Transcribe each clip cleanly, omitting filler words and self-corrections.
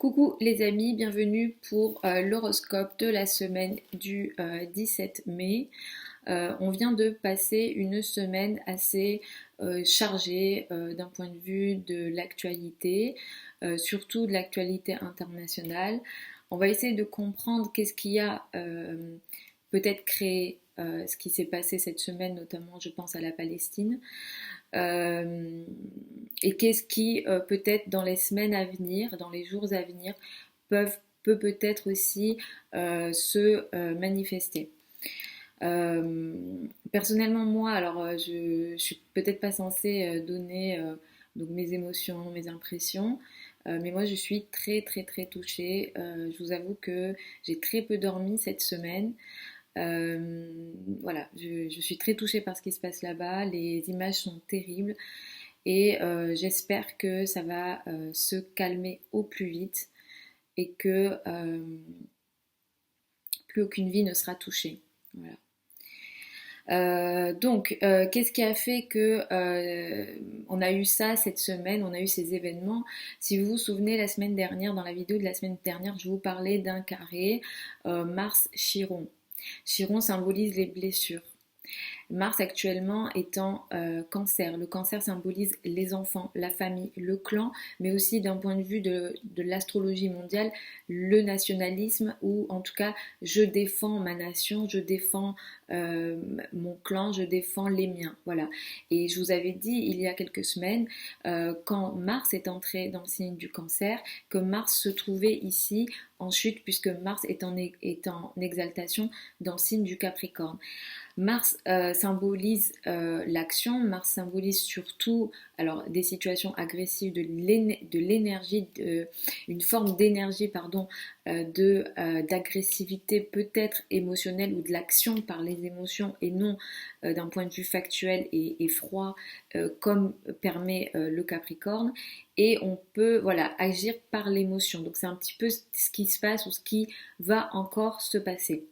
Coucou les amis, bienvenue pour l'horoscope de la semaine du 17 mai. On vient de passer une semaine assez chargée d'un point de vue de l'actualité, surtout de l'actualité internationale. On va essayer de comprendre qu'est-ce qui a peut-être créé ce qui s'est passé cette semaine, notamment je pense à la Palestine. Euh, et qu'est-ce qui peut-être dans les semaines à venir, dans les jours à venir, peut peut-être aussi se manifester. Euh, Personnellement, moi, alors je suis peut-être pas censée donner donc mes émotions, mes impressions, mais moi je suis très très très touchée. Je vous avoue que j'ai très peu dormi cette semaine. Voilà, je suis très touchée par ce qui se passe là-bas. Les images sont terribles et j'espère que ça va se calmer au plus vite et que plus aucune vie ne sera touchée. Voilà. Qu'est-ce qui a fait que on a eu ça cette semaine, on a eu ces événements. Si vous vous souvenez, la semaine dernière, dans la vidéo de la semaine dernière, je vous parlais d'un carré Mars-Chiron. Chiron symbolise les blessures. Mars actuellement est en cancer. Le cancer symbolise les enfants, la famille, le clan, mais aussi d'un point de vue de l'astrologie mondiale, le nationalisme, ou en tout cas, je défends ma nation, je défends euh, mon clan, je défends les miens. Voilà. Et je vous avais dit il y a quelques semaines, quand Mars est entré dans le signe du cancer, que Mars se trouvait ici en chute, puisque Mars est en exaltation dans le signe du Capricorne. Mars symbolise l'action, Mars symbolise surtout alors, des situations agressives, de l'énergie, une forme d'énergie pardon, d'agressivité peut-être émotionnelle ou de l'action par les émotions et non d'un point de vue factuel et froid comme permet le Capricorne. Et on peut voilà, agir par l'émotion. Donc c'est un petit peu ce qui se passe ou ce qui va encore se passer.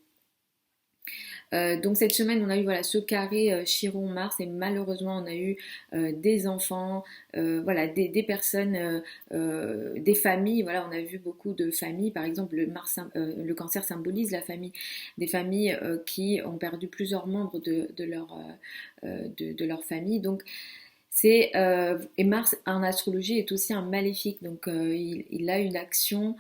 Donc cette semaine, on a eu voilà, ce carré Chiron-Mars et malheureusement, on a eu des enfants, voilà, des personnes, des familles. Voilà, on a vu beaucoup de familles. Par exemple, le cancer symbolise la famille, des familles qui ont perdu plusieurs membres de leur famille. Donc et Mars en astrologie est aussi un maléfique, donc il a une action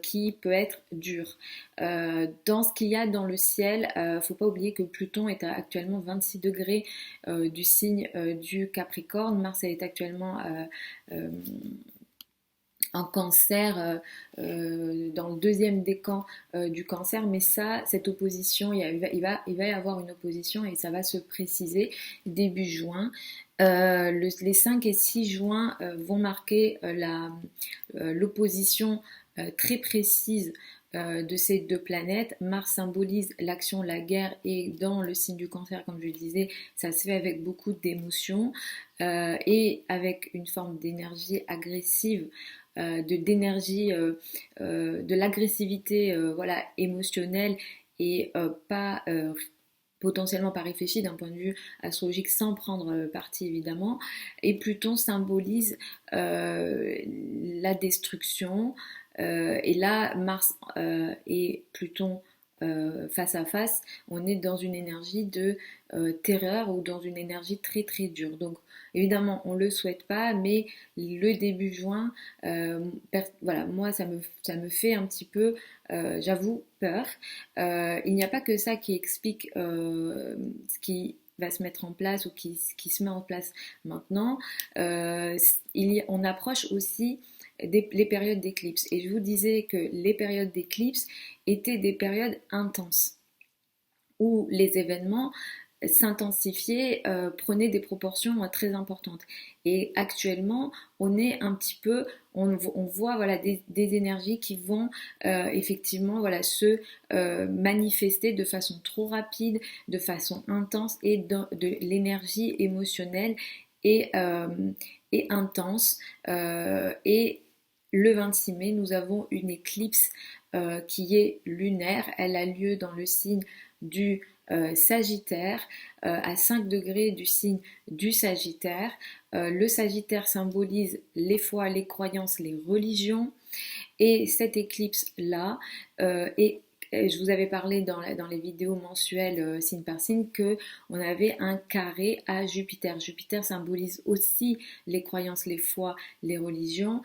qui peut être dure. Dans ce qu'il y a dans le ciel, faut pas oublier que Pluton est à actuellement 26 degrés du signe du Capricorne. Mars est actuellement euh, en cancer, dans le deuxième décan du cancer, mais ça, cette opposition, il va y avoir une opposition et ça va se préciser début juin. Les 5 et 6 juin vont marquer l'opposition très précise de ces deux planètes. Mars symbolise l'action, la guerre, et dans le signe du cancer, comme je le disais, ça se fait avec beaucoup d'émotions et avec une forme d'énergie agressive, de l'agressivité voilà, émotionnelle et pas potentiellement pas réfléchi d'un point de vue astrologique sans prendre parti évidemment. Et Pluton symbolise la destruction. Et là, Mars et Pluton face à face, on est dans une énergie de terreur ou dans une énergie très très dure. Donc évidemment, on ne le souhaite pas, mais le début juin, voilà, moi ça me fait un petit peu, j'avoue, peur. Il n'y a pas que ça qui explique ce qui va se mettre en place ou qui se met en place maintenant. On approche aussi les périodes d'éclipse. Et je vous disais que les périodes d'éclipse étaient des périodes intenses où les événements s'intensifiaient, prenaient des proportions très importantes. Et actuellement, on est un petit peu, on voit voilà, des énergies qui vont effectivement voilà, se manifester de façon trop rapide, de façon intense et de l'énergie émotionnelle et, euh, et intense. Et le 26 mai, nous avons une éclipse qui est lunaire. Elle a lieu dans le signe du Sagittaire, à 5 degrés du signe du Sagittaire. Le Sagittaire symbolise les foi, les croyances, les religions. Et cette éclipse-là et je vous avais parlé dans les vidéos mensuelles signe par signe que on avait un carré à Jupiter. Jupiter symbolise aussi les croyances, les foi, les religions.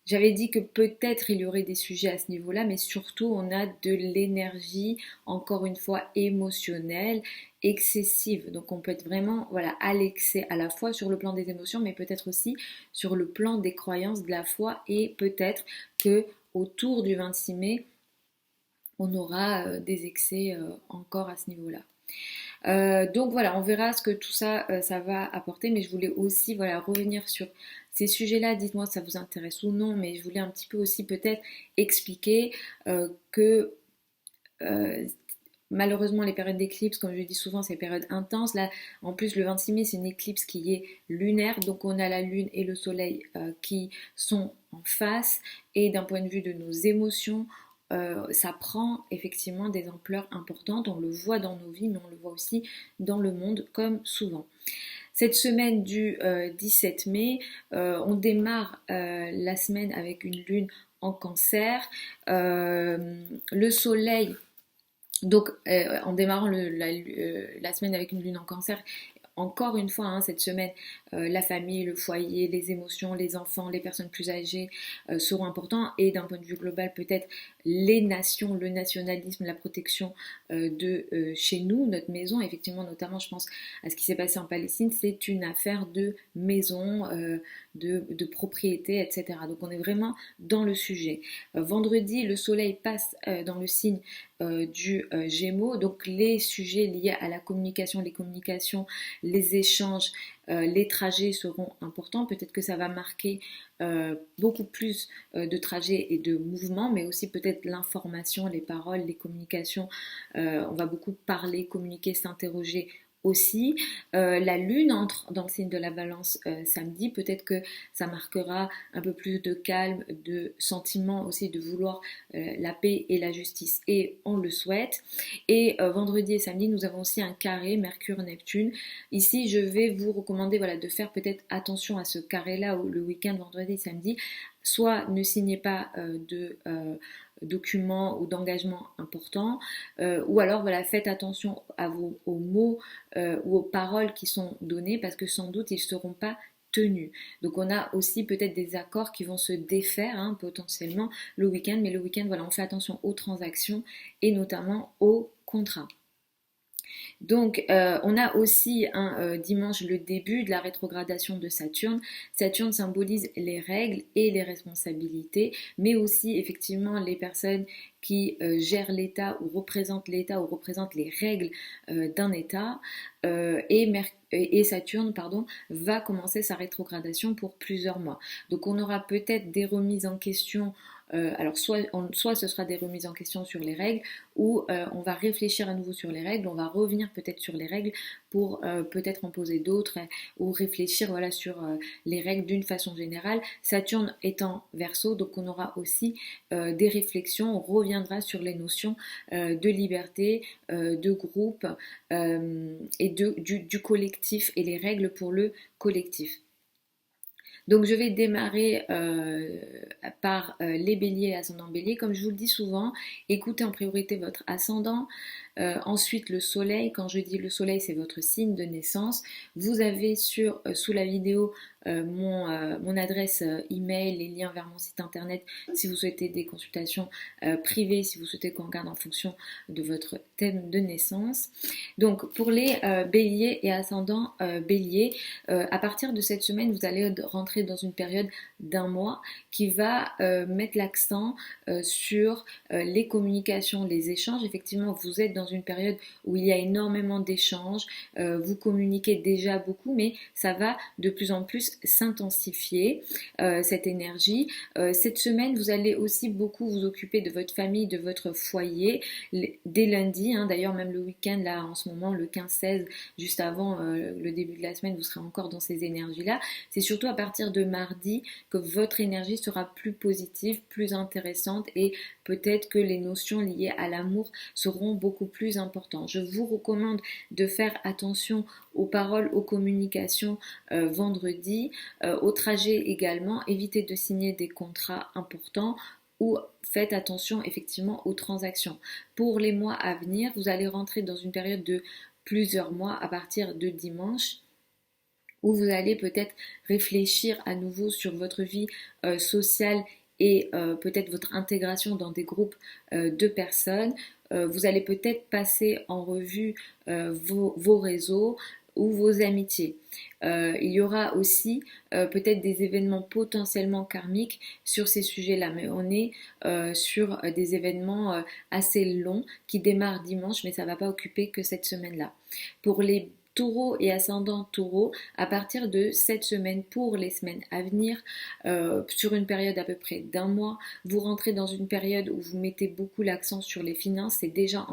J'avais dit que peut-être il y aurait des sujets à ce niveau-là, mais surtout on a de l'énergie, encore une fois, émotionnelle, excessive. Donc on peut être vraiment voilà, à l'excès à la fois sur le plan des émotions, mais peut-être aussi sur le plan des croyances, de la foi, et peut-être que autour du 26 mai, on aura des excès encore à ce niveau-là. Donc voilà, on verra ce que tout ça, ça va apporter, mais je voulais aussi voilà, revenir sur ces sujets-là. Dites-moi si ça vous intéresse ou non, mais je voulais un petit peu aussi peut-être expliquer que euh, malheureusement les périodes d'éclipse, comme je dis souvent, c'est des périodes intenses. Là, en plus, le 26 mai, c'est une éclipse qui est lunaire, donc on a la lune et le soleil qui sont en face, et d'un point de vue de nos émotions, ça prend effectivement des ampleurs importantes. On le voit dans nos vies, mais on le voit aussi dans le monde, comme souvent. Cette semaine du 17 mai, on démarre la semaine avec une lune en cancer. Le soleil, donc en démarrant la semaine avec une lune en cancer, encore une fois, hein, cette semaine, la famille, le foyer, les émotions, les enfants, les personnes plus âgées seront importants. Et d'un point de vue global, peut-être les nations, le nationalisme, la protection de chez nous, notre maison. Effectivement, notamment, je pense à ce qui s'est passé en Palestine, c'est une affaire de maison, de propriété, etc. Donc on est vraiment dans le sujet. Vendredi, le soleil passe dans le signe du Gémeaux, donc les sujets liés à la communication, les échanges, les trajets seront importants. Peut-être que ça va marquer beaucoup plus de trajets et de mouvements, mais aussi peut-être l'information, les paroles, les communications. On va beaucoup parler, communiquer, s'interroger aussi. La lune entre dans le signe de la balance samedi, peut-être que ça marquera un peu plus de calme, de sentiment aussi de vouloir la paix et la justice, et on le souhaite. Et vendredi et samedi, nous avons aussi un carré Mercure-Neptune. Ici, je vais vous recommander voilà, de faire peut-être attention à ce carré-là le week-end, vendredi et samedi. Soit ne signez pas de documents ou d'engagements importants, ou alors voilà, faites attention aux mots ou aux paroles qui sont données, parce que sans doute ils ne seront pas tenus. Donc on a aussi peut-être des accords qui vont se défaire hein, potentiellement le week-end, mais le week-end, voilà, on fait attention aux transactions et notamment aux contrats. Donc, on a aussi un dimanche le début de la rétrogradation de Saturne. Saturne symbolise les règles et les responsabilités, mais aussi effectivement les personnes qui gèrent l'État ou représentent les règles d'un État. Et Saturne, pardon, va commencer sa rétrogradation pour plusieurs mois. Donc, on aura peut-être des remises en question. Alors soit ce sera des remises en question sur les règles, ou on va réfléchir à nouveau sur les règles, on va revenir peut-être sur les règles pour peut-être en poser d'autres, ou réfléchir voilà, sur les règles d'une façon générale. Saturne étant Verseau, donc on aura aussi des réflexions, on reviendra sur les notions de liberté, de groupe et du collectif et les règles pour le collectif. Donc je vais démarrer par les béliers, ascendant bélier. Comme je vous le dis souvent, écoutez en priorité votre ascendant. Ensuite le soleil. Quand je dis le soleil, c'est votre signe de naissance. Vous avez sous la vidéo mon adresse email, les liens vers mon site internet si vous souhaitez des consultations privées, si vous souhaitez qu'on regarde en fonction de votre thème de naissance. Donc pour les béliers et ascendants béliers, à partir de cette semaine, vous allez rentrer dans une période d'un mois qui va mettre l'accent sur les communications, les échanges. Effectivement, vous êtes dans une période où il y a énormément d'échanges, vous communiquez déjà beaucoup, mais ça va de plus en plus s'intensifier, cette énergie. Cette semaine, vous allez aussi beaucoup vous occuper de votre famille, de votre foyer, dès lundi, hein, d'ailleurs même le week-end, là en ce moment, le 15-16, juste avant le début de la semaine, vous serez encore dans ces énergies-là. C'est surtout à partir de mardi que votre énergie sera plus positive, plus intéressante, et peut-être que les notions liées à l'amour seront beaucoup plus importantes. Je vous recommande de faire attention aux paroles, aux communications vendredi, au trajet également. Évitez de signer des contrats importants ou faites attention effectivement aux transactions. Pour les mois à venir, vous allez rentrer dans une période de plusieurs mois à partir de dimanche où vous allez peut-être réfléchir à nouveau sur votre vie sociale et peut-être votre intégration dans des groupes de personnes. Vous allez peut-être passer en revue vos réseaux ou vos amitiés. Il y aura aussi peut-être des événements potentiellement karmiques sur ces sujets-là, mais on est sur des événements assez longs qui démarrent dimanche, mais ça ne va pas occuper que cette semaine-là. Pour les taureaux et ascendant taureau, à partir de cette semaine pour les semaines à venir, sur une période à peu près d'un mois, vous rentrez dans une période où vous mettez beaucoup l'accent sur les finances, c'est déjà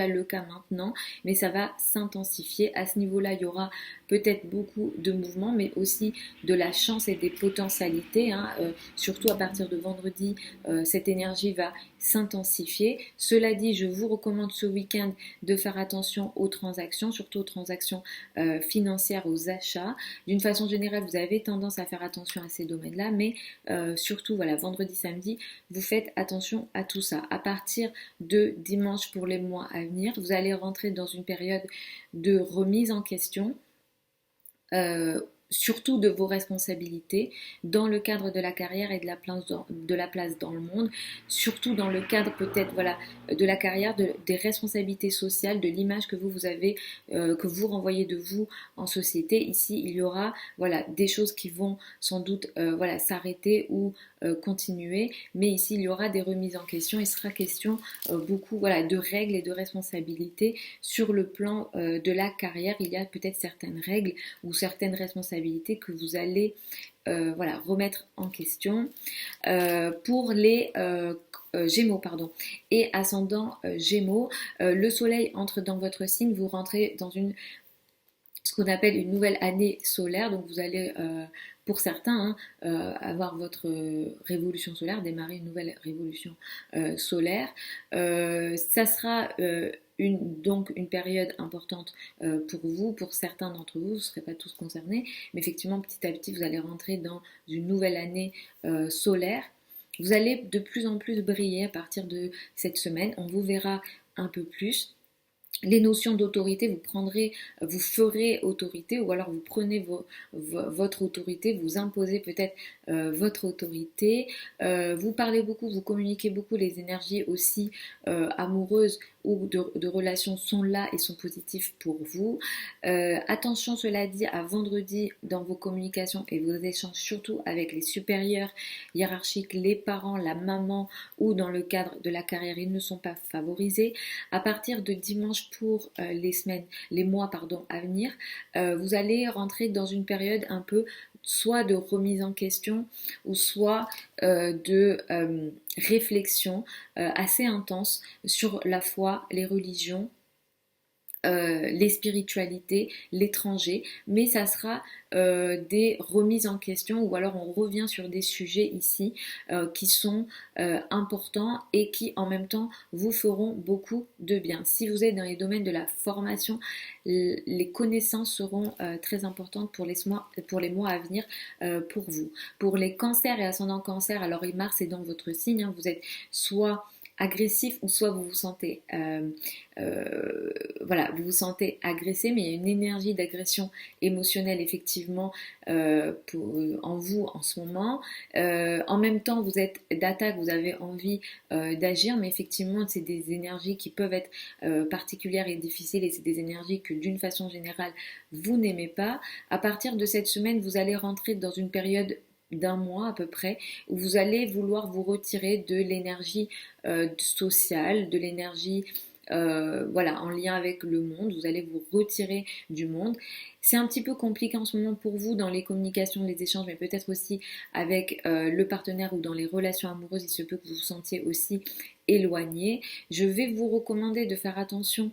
le cas maintenant, mais ça va s'intensifier. À ce niveau-là, il y aura peut-être beaucoup de mouvements, mais aussi de la chance et des potentialités, hein. Surtout à partir de vendredi, cette énergie va s'intensifier. Cela dit, je vous recommande ce week-end de faire attention aux transactions, surtout aux transactions financières, aux achats. D'une façon générale, vous avez tendance à faire attention à ces domaines-là, mais surtout, voilà, vendredi, samedi, vous faites attention à tout ça. À partir de dimanche pour les mois à venir, vous allez rentrer dans une période de remise en question. Surtout de vos responsabilités dans le cadre de la carrière et de la place dans le monde, surtout dans le cadre peut-être voilà, de la carrière, des responsabilités sociales, de l'image que vous avez, que vous renvoyez de vous en société. Ici, il y aura voilà, des choses qui vont sans doute voilà, s'arrêter ou continuer, mais ici, il y aura des remises en question. Il sera question beaucoup voilà, de règles et de responsabilités sur le plan de la carrière. Il y a peut-être certaines règles ou certaines responsabilités que vous allez voilà, remettre en question. Pour les Gémeaux, pardon, et ascendant Gémeaux, le soleil entre dans votre signe, vous rentrez dans ce qu'on appelle une nouvelle année solaire, donc vous allez pour certains avoir votre révolution solaire, démarrer une nouvelle révolution solaire. Ça sera donc une période importante pour vous, pour certains d'entre vous, vous ne serez pas tous concernés, mais effectivement petit à petit vous allez rentrer dans une nouvelle année solaire. Vous allez de plus en plus briller à partir de cette semaine, on vous verra un peu plus. Les notions d'autorité, vous ferez autorité ou alors vous prenez votre autorité, vous imposez peut-être votre autorité. Vous parlez beaucoup, vous communiquez beaucoup, les énergies aussi amoureuses ou de relations sont là et sont positives pour vous. Attention, cela dit, à vendredi dans vos communications et vos échanges, surtout avec les supérieurs hiérarchiques, les parents, la maman ou dans le cadre de la carrière, ils ne sont pas favorisés. À partir de dimanche pour les mois à venir, vous allez rentrer dans une période un peu soit de remise en question ou soit de réflexion assez intense sur la foi, les religions, les spiritualités, l'étranger, mais ça sera des remises en question ou alors on revient sur des sujets ici qui sont importants et qui en même temps vous feront beaucoup de bien. Si vous êtes dans les domaines de la formation, les connaissances seront très importantes pour les mois à venir pour vous. Pour les cancers et ascendant cancer, alors Mars est dans votre signe, hein, vous êtes soit agressif ou soit vous vous sentez voilà, vous vous sentez agressé, mais il y a une énergie d'agression émotionnelle effectivement en vous en ce moment. En même temps, vous êtes d'attaque, vous avez envie d'agir, mais effectivement, c'est des énergies qui peuvent être particulières et difficiles et c'est des énergies que d'une façon générale, vous n'aimez pas. À partir de cette semaine, vous allez rentrer dans une période d'un mois à peu près, où vous allez vouloir vous retirer de l'énergie sociale, de l'énergie voilà, en lien avec le monde, vous allez vous retirer du monde. C'est un petit peu compliqué en ce moment pour vous dans les communications, les échanges, mais peut-être aussi avec le partenaire ou dans les relations amoureuses, il se peut que vous vous sentiez aussi éloigné. Je vais vous recommander de faire attention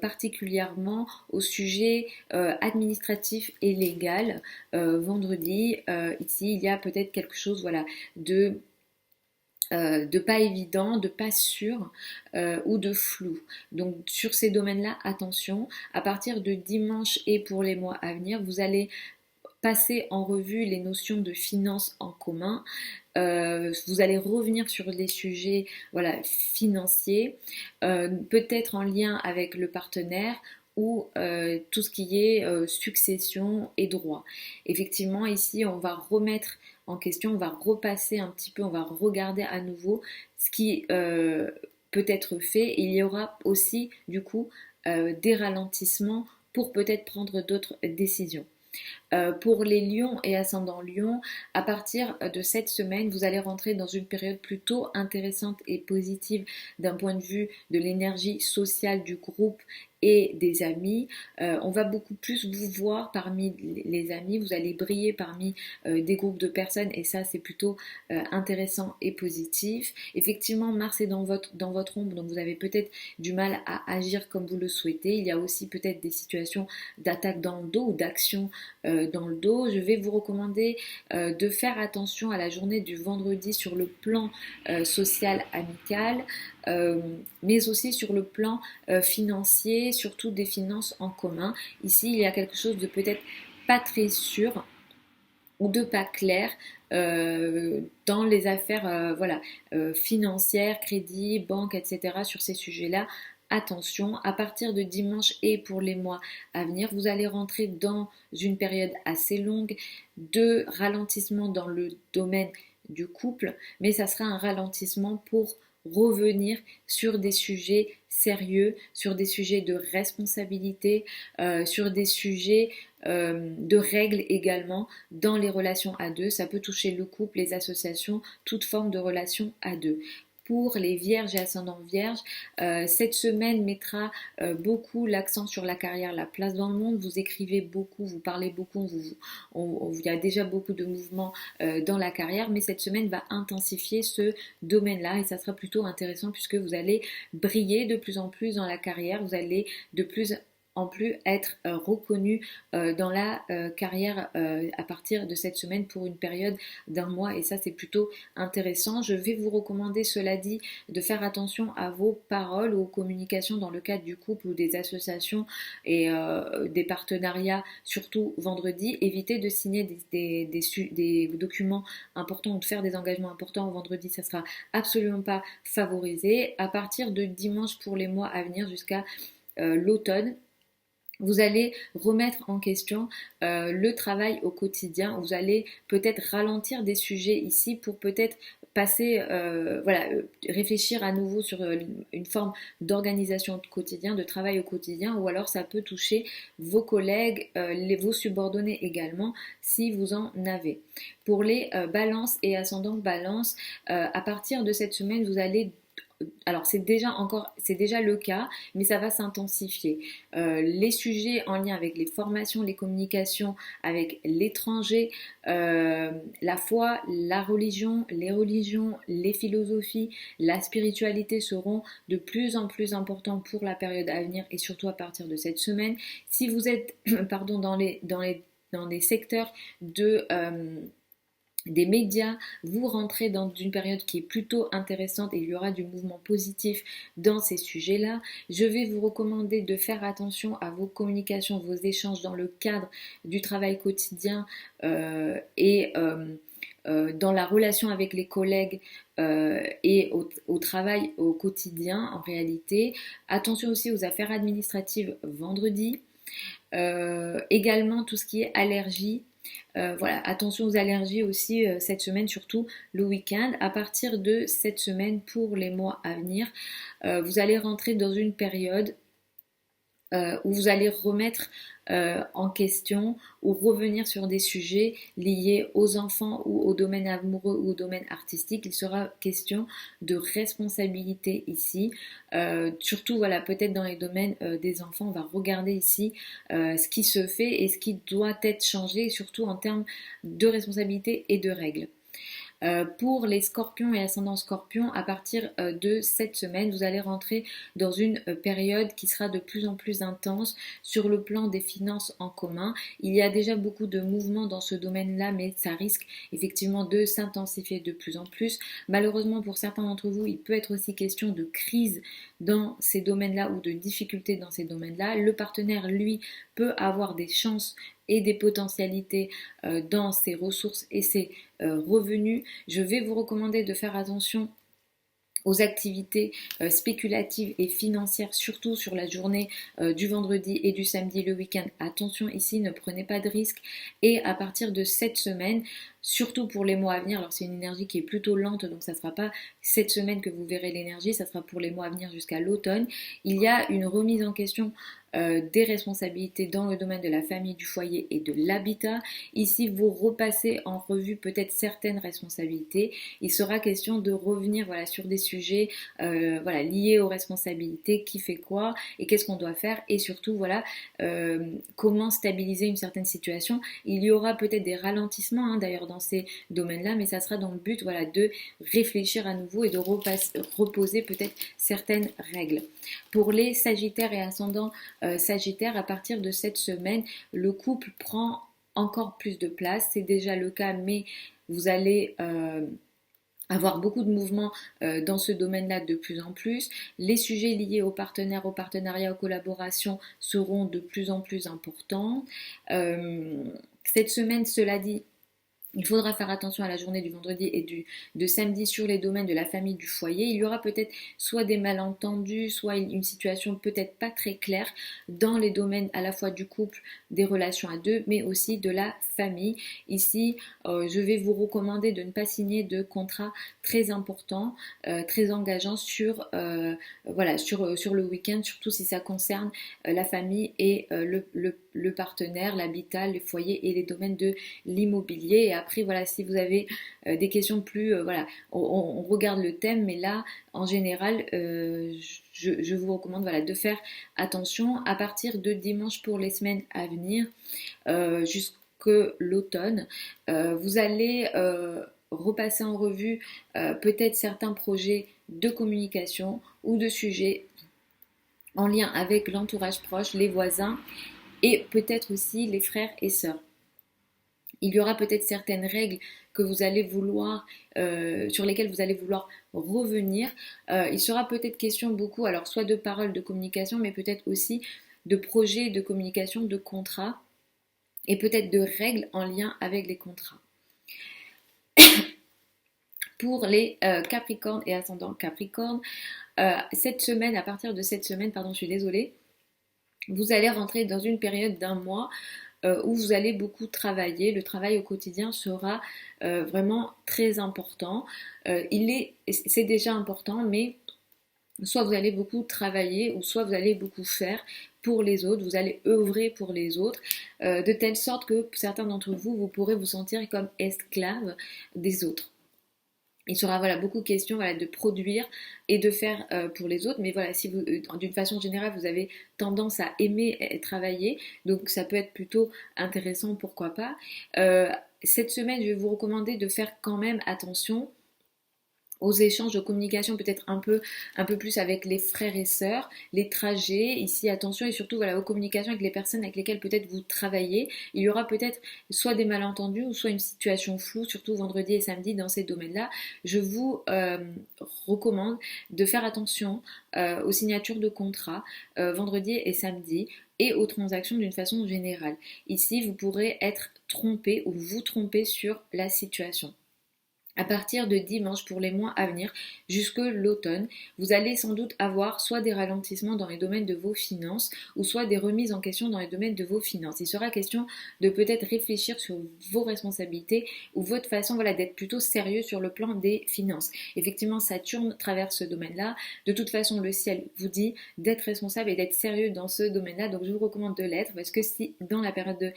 particulièrement au sujet administratif et légal. Vendredi, ici, il y a peut-être quelque chose voilà, de pas évident, de pas sûr ou de flou. Donc sur ces domaines-là, attention. À partir de dimanche et pour les mois à venir, vous allez passer en revue les notions de finances en commun. Vous allez revenir sur des sujets voilà, financiers, peut-être en lien avec le partenaire ou tout ce qui est succession et droit. Effectivement, ici, on va remettre en question, on va repasser un petit peu, on va regarder à nouveau ce qui peut être fait. Il y aura aussi, du coup, des ralentissements pour peut-être prendre d'autres décisions. Pour les lions et ascendants lions, à partir de cette semaine, vous allez rentrer dans une période plutôt intéressante et positive d'un point de vue de l'énergie sociale du groupe et des amis. On va beaucoup plus vous voir parmi les amis, vous allez briller parmi des groupes de personnes et ça c'est plutôt intéressant et positif. Effectivement, Mars est dans votre ombre, donc vous avez peut-être du mal à agir comme vous le souhaitez. Il y a aussi peut-être des situations d'attaque dans le dos ou d'action dans le dos. Je vais vous recommander de faire attention à la journée du vendredi sur le plan social amical, mais aussi sur le plan financier, surtout des finances en commun. Ici, il y a quelque chose de peut-être pas très sûr ou de pas clair dans les affaires voilà, financières, crédit, banque, etc. Sur ces sujets-là. Attention, à partir de dimanche et pour les mois à venir, vous allez rentrer dans une période assez longue de ralentissement dans le domaine du couple, mais ça sera un ralentissement pour revenir sur des sujets sérieux, sur des sujets de responsabilité, sur des sujets de règles également dans les relations à deux. Ça peut toucher le couple, les associations, toute forme de relation à deux. Pour les vierges et ascendants vierges, cette semaine mettra beaucoup l'accent sur la carrière, la place dans le monde. Vous écrivez beaucoup, vous parlez beaucoup, il y a déjà beaucoup de mouvements dans la carrière, mais cette semaine va intensifier ce domaine-là et ça sera plutôt intéressant puisque vous allez briller de plus en plus dans la carrière, vous allez de plus en plus être reconnu dans la carrière à partir de cette semaine pour une période d'un mois et ça c'est plutôt intéressant. Je vais vous recommander cela dit de faire attention à vos paroles ou aux communications dans le cadre du couple ou des associations et des partenariats surtout vendredi. Évitez de signer des documents importants ou de faire des engagements importants vendredi, ça sera absolument pas favorisé. À partir de dimanche pour les mois à venir jusqu'à l'automne, vous allez remettre en question le travail au quotidien. Vous allez peut-être ralentir des sujets ici pour peut-être passer, voilà, réfléchir à nouveau sur une forme d'organisation quotidien, de travail au quotidien, ou alors ça peut toucher vos collègues, vos subordonnés également, si vous en avez. Pour les balances et ascendants balance, à partir de cette semaine, vous allez alors c'est déjà le cas, mais ça va s'intensifier. Les sujets en lien avec les formations, les communications avec l'étranger, la foi, la religion, les philosophies, la spiritualité seront de plus en plus importants pour la période à venir et surtout à partir de cette semaine. Si vous êtes pardon, dans les secteurs des médias, vous rentrez dans une période qui est plutôt intéressante et il y aura du mouvement positif dans ces sujets-là. Je vais vous recommander de faire attention à vos communications, vos échanges dans le cadre du travail quotidien et dans la relation avec les collègues et au travail au quotidien en réalité. Attention aussi aux affaires administratives vendredi. Également tout ce qui est allergie. Voilà, attention aux allergies aussi cette semaine, surtout le week-end. À partir de cette semaine, pour les mois à venir, vous allez rentrer dans une période où vous allez remettre en question ou revenir sur des sujets liés aux enfants ou au domaine amoureux ou au domaine artistique. Il sera question de responsabilité ici. Surtout, voilà, peut-être dans les domaines des enfants, on va regarder ici ce qui se fait et ce qui doit être changé, surtout en termes de responsabilité et de règles. Pour les scorpions et ascendants scorpions, à partir de cette semaine, vous allez rentrer dans une période qui sera de plus en plus intense sur le plan des finances en commun. Il y a déjà beaucoup de mouvements dans ce domaine-là, mais ça risque effectivement de s'intensifier de plus en plus. Malheureusement, pour certains d'entre vous, il peut être aussi question de crise dans ces domaines-là ou de difficultés dans ces domaines-là. Le partenaire, lui, peut avoir des chances et des potentialités dans ses ressources et ses revenus. Je vais vous recommander de faire attention aux activités spéculatives et financières, surtout sur la journée du vendredi et du samedi, le week-end. Attention ici, ne prenez pas de risques. Et à partir de cette semaine, surtout pour les mois à venir, alors c'est une énergie qui est plutôt lente, donc ça ne sera pas cette semaine que vous verrez l'énergie, ça sera pour les mois à venir jusqu'à l'automne. Il y a une remise en question des responsabilités dans le domaine de la famille, du foyer et de l'habitat. Ici, vous repassez en revue peut-être certaines responsabilités. Il sera question de revenir sur des sujets liés aux responsabilités, qui fait quoi et qu'est-ce qu'on doit faire, et surtout comment stabiliser une certaine situation. Il y aura peut-être des ralentissements d'ailleurs dans ces domaines-là, mais ça sera dans le but de réfléchir à nouveau et de reposer peut-être certaines règles. Pour les Sagittaires et ascendants Sagittaire, à partir de cette semaine, le couple prend encore plus de place. C'est déjà le cas, mais vous allez avoir beaucoup de mouvements dans ce domaine-là de plus en plus. Les sujets liés aux partenaires, au partenariat, aux collaborations seront de plus en plus importants. Cette semaine, cela dit, il faudra faire attention à la journée du vendredi et de samedi sur les domaines de la famille, du foyer. Il y aura peut-être soit des malentendus, soit une situation peut-être pas très claire dans les domaines à la fois du couple, des relations à deux, mais aussi de la famille. Ici, je vais vous recommander de ne pas signer de contrat très important, très engageant sur le week-end, surtout si ça concerne la famille et le partenaire, l'habitat, les foyers et les domaines de l'immobilier. Et après, si vous avez des questions plus, on regarde le thème, mais là, en général, je vous recommande de faire attention à partir de dimanche pour les semaines à venir, jusque l'automne. Vous allez repasser en revue peut-être certains projets de communication ou de sujets en lien avec l'entourage proche, les voisins et peut-être aussi les frères et sœurs. Il y aura peut-être certaines règles que vous allez vouloir, sur lesquelles vous allez vouloir revenir. Il sera peut-être question beaucoup, alors soit de paroles de communication, mais peut-être aussi de projets de communication, de contrats, et peut-être de règles en lien avec les contrats. Pour les Capricornes et ascendants Capricorne, cette semaine, à partir de cette semaine, je suis désolée, vous allez rentrer dans une période d'un mois où vous allez beaucoup travailler. Le travail au quotidien sera vraiment très important. C'est déjà important, mais soit vous allez beaucoup travailler ou soit vous allez beaucoup faire pour les autres, vous allez œuvrer pour les autres, de telle sorte que certains d'entre vous, vous pourrez vous sentir comme esclaves des autres. Il sera beaucoup question de produire et de faire pour les autres, mais si vous, d'une façon générale, vous avez tendance à aimer travailler, donc ça peut être plutôt intéressant, pourquoi pas. Cette semaine, je vais vous recommander de faire quand même attention aux échanges de communication, peut-être un peu plus avec les frères et sœurs, les trajets, ici attention, et surtout aux communications avec les personnes avec lesquelles peut-être vous travaillez. Il y aura peut-être soit des malentendus ou soit une situation floue, surtout vendredi et samedi dans ces domaines-là. Je vous recommande de faire attention aux signatures de contrats vendredi et samedi et aux transactions d'une façon générale. Ici, vous pourrez être trompé ou vous tromper sur la situation. À partir de dimanche pour les mois à venir jusque l'automne, vous allez sans doute avoir soit des ralentissements dans les domaines de vos finances ou soit des remises en question dans les domaines de vos finances. Il sera question de peut-être réfléchir sur vos responsabilités ou votre façon d'être plutôt sérieux sur le plan des finances. Effectivement, Saturne traverse ce domaine-là. De toute façon, le ciel vous dit d'être responsable et d'être sérieux dans ce domaine-là. Donc je vous recommande de l'être, parce que si dans la période de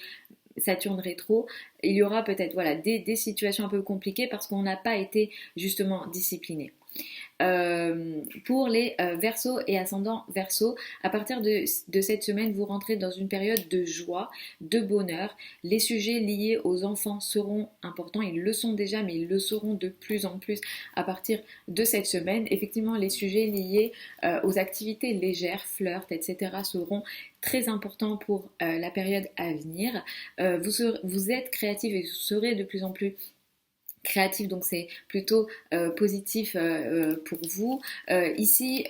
Saturne rétro, il y aura peut-être des situations un peu compliquées parce qu'on n'a pas été justement discipliné. Pour les Verseaux et ascendants Verseaux, à partir de cette semaine, vous rentrez dans une période de joie, de bonheur. Les sujets liés aux enfants seront importants, ils le sont déjà, mais ils le seront de plus en plus à partir de cette semaine. Effectivement, les sujets liés aux activités légères, flirt, etc. seront très importants pour la période à venir. Vous êtes créatif et vous serez de plus en plus créatif, donc c'est plutôt positif pour vous. Ici,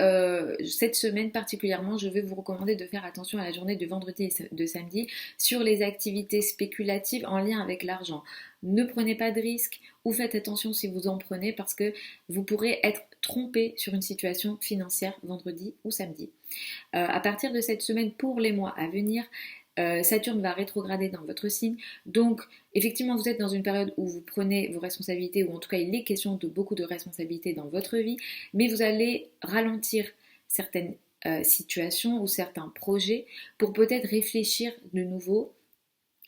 cette semaine particulièrement, je vais vous recommander de faire attention à la journée de vendredi et de samedi sur les activités spéculatives en lien avec l'argent. Ne prenez pas de risques ou faites attention si vous en prenez parce que vous pourrez être trompé sur une situation financière vendredi ou samedi. À partir de cette semaine, pour les mois à venir, Saturne va rétrograder dans votre signe. Donc, effectivement, vous êtes dans une période où vous prenez vos responsabilités, ou en tout cas, il est question de beaucoup de responsabilités dans votre vie, mais vous allez ralentir certaines situations ou certains projets pour peut-être réfléchir de nouveau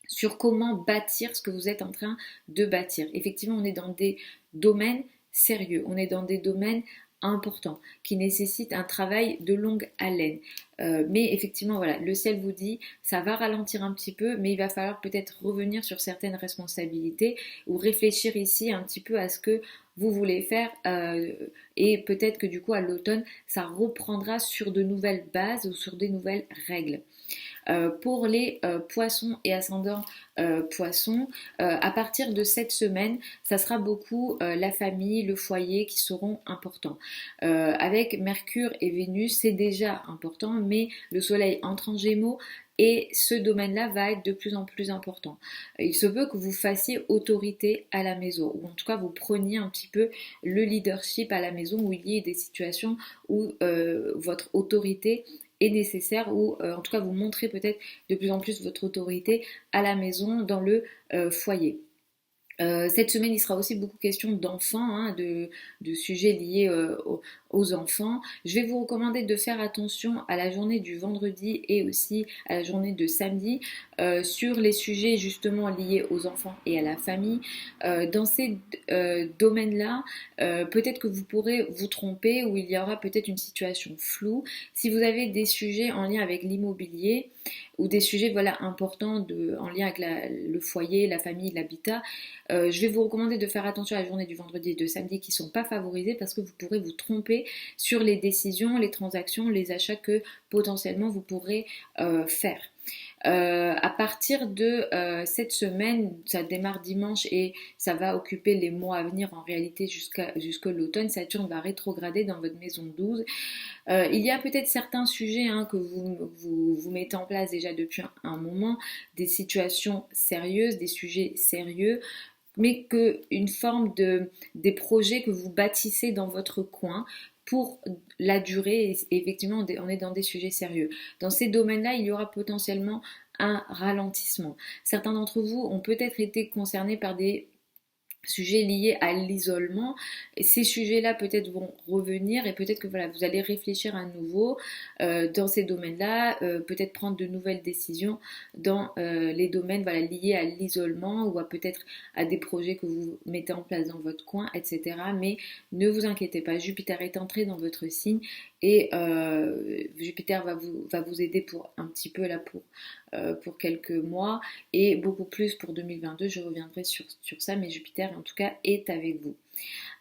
sur comment bâtir ce que vous êtes en train de bâtir. Effectivement, on est dans des domaines sérieux, on est dans des domaines importants qui nécessitent un travail de longue haleine. Mais effectivement, voilà, le ciel vous dit, ça va ralentir un petit peu, mais il va falloir peut-être revenir sur certaines responsabilités ou réfléchir ici un petit peu à ce que vous voulez faire et peut-être que du coup à l'automne, ça reprendra sur de nouvelles bases ou sur des nouvelles règles. Pour les poissons et ascendants poissons, à partir de cette semaine, ça sera beaucoup la famille, le foyer qui seront importants. Avec Mercure et Vénus, c'est déjà important, mais le Soleil entre en Gémeaux et ce domaine-là va être de plus en plus important. Il se peut que vous fassiez autorité à la maison, ou en tout cas vous preniez un petit peu le leadership à la maison, où il y ait des situations où votre autorité est nécessaire, ou en tout cas vous montrez peut-être de plus en plus votre autorité à la maison, dans le foyer. Cette semaine, il sera aussi beaucoup question d'enfants, hein, de sujets liés aux enfants. Je vais vous recommander de faire attention à la journée du vendredi et aussi à la journée de samedi sur les sujets justement liés aux enfants et à la famille. Dans ces domaines-là, peut-être que vous pourrez vous tromper ou il y aura peut-être une situation floue. Si vous avez des sujets en lien avec l'immobilier ou des sujets voilà, importants en lien avec le foyer, la famille, l'habitat, je vais vous recommander de faire attention à la journée du vendredi et de samedi qui ne sont pas favorisées parce que vous pourrez vous tromper sur les décisions, les transactions, les achats que potentiellement vous pourrez faire. À partir de cette semaine, ça démarre dimanche et ça va occuper les mois à venir en réalité jusqu'à l'automne. Saturne va rétrograder dans votre maison 12. Il y a peut-être certains sujets que vous mettez en place déjà depuis un moment, des situations sérieuses, des sujets sérieux, mais une forme des projets que vous bâtissez dans votre coin pour la durée. Et effectivement, on est dans des sujets sérieux. Dans ces domaines-là, il y aura potentiellement un ralentissement. Certains d'entre vous ont peut-être été concernés par des sujets liés à l'isolement. Et ces sujets-là peut-être vont revenir et peut-être que voilà, vous allez réfléchir à nouveau dans ces domaines-là, peut-être prendre de nouvelles décisions dans les domaines voilà, liés à l'isolement ou peut-être à des projets que vous mettez en place dans votre coin, etc. Mais ne vous inquiétez pas, Jupiter est entré dans votre signe et Jupiter va vous aider pour un petit peu là pour quelques mois et beaucoup plus pour 2022. Je reviendrai sur ça, mais Jupiter en tout cas est avec vous.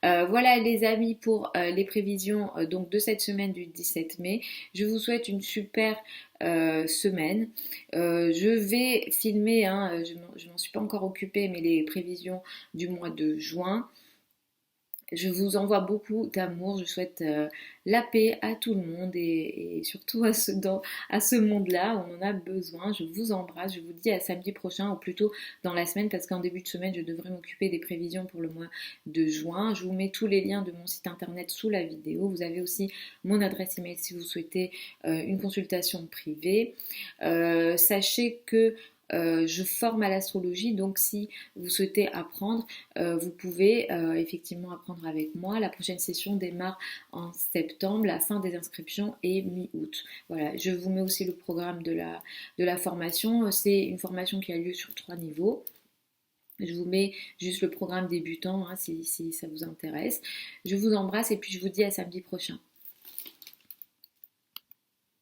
Voilà les amis pour les prévisions donc de cette semaine du 17 mai. Je vous souhaite une super semaine. Je vais filmer, je m'en suis pas encore occupée, mais les prévisions du mois de juin. Je vous envoie beaucoup d'amour, je souhaite la paix à tout le monde et surtout à ce monde-là où on en a besoin. Je vous embrasse, je vous dis à samedi prochain ou plutôt dans la semaine parce qu'en début de semaine je devrais m'occuper des prévisions pour le mois de juin. Je vous mets tous les liens de mon site internet sous la vidéo. Vous avez aussi mon adresse email si vous souhaitez une consultation privée. Sachez que je forme à l'astrologie, donc si vous souhaitez apprendre, vous pouvez effectivement apprendre avec moi. La prochaine session démarre en septembre, la fin des inscriptions est mi-août. Voilà, je vous mets aussi le programme de la formation. C'est une formation qui a lieu sur 3 niveaux. Je vous mets juste le programme débutant si ça vous intéresse. Je vous embrasse et puis je vous dis à samedi prochain.